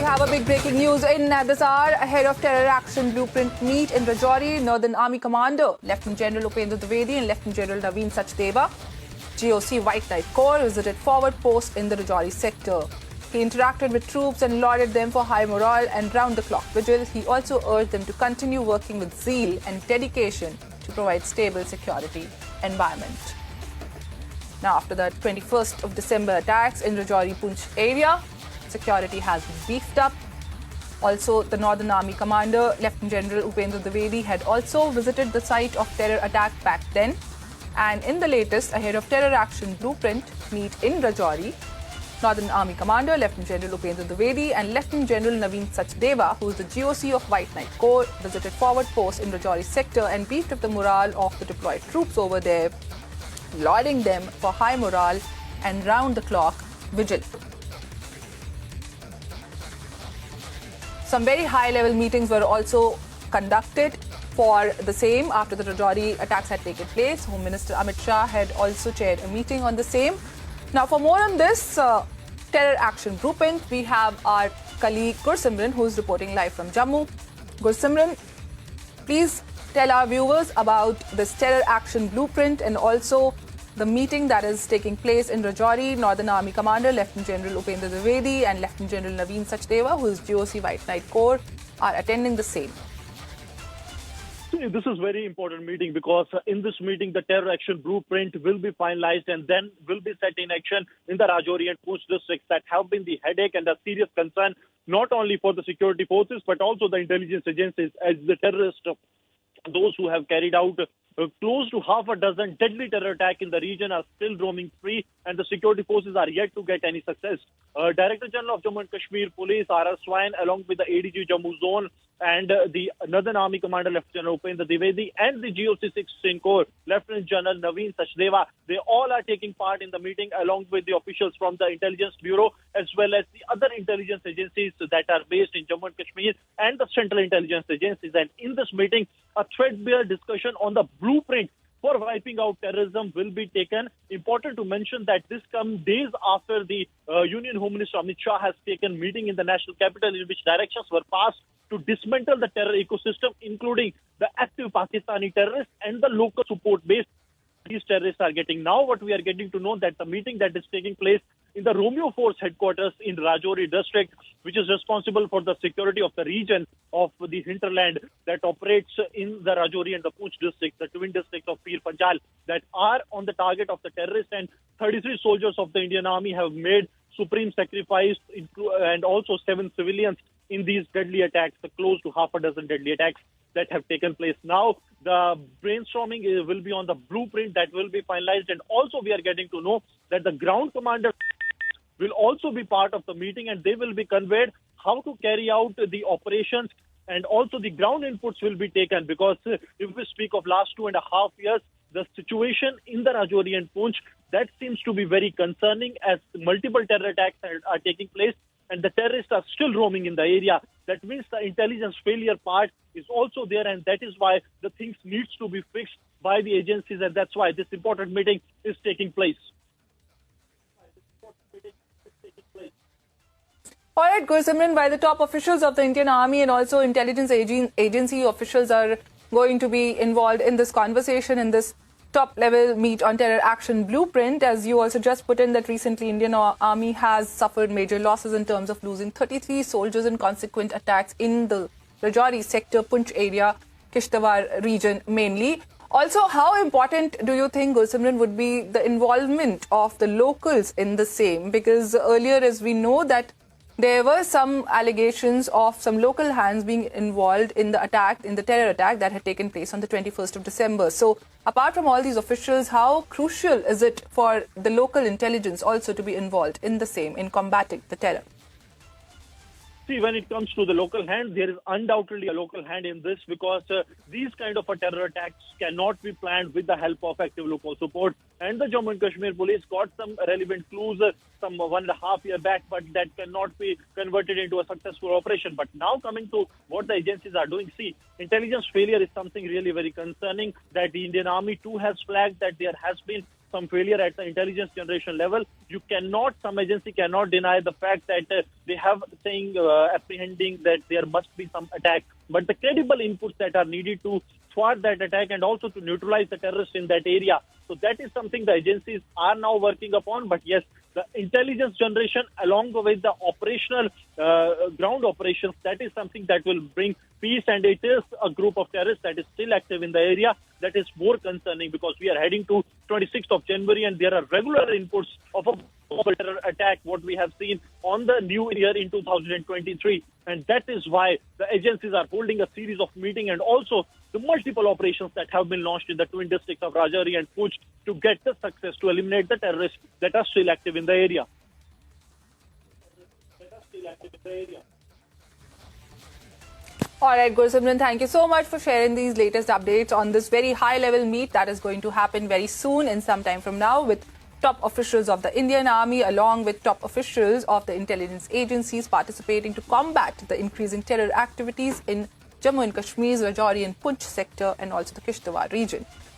have a big breaking news in this hour. Ahead of terror action blueprint meet in Rajouri, Northern Army Commander Lieutenant General Upendra Dwivedi and Lieutenant General Naveen Sachdeva, GOC White Knight Corps, visited forward post in the Rajouri sector. He interacted with troops and lauded them for high morale and round-the-clock vigil. He also urged them to continue working with zeal and dedication to provide stable security environment. Now, after the 21st of December attacks in Rajouri Poonch area, security has been beefed up. Also, the Northern Army Commander, Lieutenant General Upendra Dwivedi, had also visited the site of terror attack back then. And in the latest, ahead of terror action blueprint meet in Rajouri, Northern Army Commander, Lieutenant General Upendra Dwivedi and Lieutenant General Naveen Sachdeva, who is the GOC of White Knight Corps, visited forward post in Rajouri sector and beefed up the morale of the deployed troops over there, lauding them for high morale and round-the-clock vigil. Some very high-level meetings were also conducted for the same after the Rajouri attacks had taken place. Home Minister Amit Shah had also chaired a meeting on the same. Now, for more on this terror action blueprint, we have our colleague Gursimran, who is reporting live from Jammu. Gursimran, please tell our viewers about this terror action blueprint and also the meeting that is taking place in Rajouri. Northern Army Commander Lieutenant General Upendra Dwivedi and Lieutenant General Naveen Sachdeva, who is GOC White Knight Corps, are attending the same. This is a very important meeting because in this meeting, the terror action blueprint will be finalized and then will be set in action in the Rajouri and Poonch districts that have been the headache and a serious concern, not only for the security forces, but also the intelligence agencies, as the terrorists, those who have carried out close to half a dozen deadly terror attacks in the region, are still roaming free, and the security forces are yet to get any success. Director General of Jammu and Kashmir Police, R.R. Swain, along with the ADG Jammu Zone and the Northern Army Commander Lieutenant General Upendra Dwivedi and the GOC 16 Corps Lieutenant General Naveen Sachdeva, they all are taking part in the meeting along with the officials from the Intelligence Bureau as well as the other intelligence agencies that are based in Jammu and Kashmir and the Central Intelligence Agencies. And in this meeting, a threadbare discussion on the blueprint for wiping out terrorism will be taken. Important to mention that this comes days after the Union Home Minister Amit Shah has taken meeting in the national capital in which directions were passed to dismantle the terror ecosystem, including the active Pakistani terrorists and the local support base these terrorists are getting. Now what we are getting to know that the meeting that is taking place in the Romeo Force headquarters in Rajouri district, which is responsible for the security of the region of the hinterland that operates in the Rajouri and the Poonch district, the twin districts of Pir Panjal, that are on the target of the terrorists, and 33 soldiers of the Indian Army have made supreme sacrifice, and also 7 civilians in these deadly attacks, close to half a dozen deadly attacks that have taken place. Now, the brainstorming will be on the blueprint that will be finalized, and also we are getting to know that the ground commander will also be part of the meeting, and they will be conveyed how to carry out the operations, and also the ground inputs will be taken, because if we speak of last 2.5 years, the situation in the Rajouri and Poonch, that seems to be very concerning as multiple terror attacks are taking place and the terrorists are still roaming in the area. That means the intelligence failure part is also there, and that is why the things needs to be fixed by the agencies, and that's why this important meeting is taking place. All right, Gursimran, while the top officials of the Indian Army and also intelligence agency officials are going to be involved in this conversation, in this top-level meet on terror action blueprint, as you also just put in that recently Indian Army has suffered major losses in terms of losing 33 soldiers in consequent attacks in the Rajouri sector, Poonch area, Kishtwar region mainly. Also, how important do you think, Gursimran, would be the involvement of the locals in the same? Because earlier, as we know, that there were some allegations of some local hands being involved in the attack, in the terror attack that had taken place on the 21st of December. So, apart from all these officials, how crucial is it for the local intelligence also to be involved in the same, in combating the terror? See, when it comes to the local hand, there is undoubtedly a local hand in this, because these kind of terror attacks cannot be planned with the help of active local support. and the Jammu and Kashmir police got some relevant clues some 1.5 years back, but that cannot be converted into a successful operation. But now coming to what the agencies are doing, see, intelligence failure is something really very concerning that the Indian Army too has flagged that there has been some failure at the intelligence generation level. Some agency cannot deny the fact that they have saying, apprehending that there must be some attack. But the credible inputs that are needed to thwart that attack and also to neutralize the terrorists in that area. So that is something the agencies are now working upon. But yes, the intelligence generation along with the operational ground operations, that is something that will bring peace, and it is a group of terrorists that is still active in the area. That is more concerning because we are heading to 26th of January and there are regular inputs of a global terror attack, what we have seen on the new year in 2023. And that is why the agencies are holding a series of meetings and also the multiple operations that have been launched in the twin districts of Rajouri and Puch to get the success to eliminate the terrorists that are still active in the area. All right, Gursimran, thank you so much for sharing these latest updates on this very high-level meet that is going to happen very soon and some time from now with top officials of the Indian Army along with top officials of the intelligence agencies participating to combat the increasing terror activities in Jammu and Kashmir's Rajouri and Puch sector and also the Kishtwar region.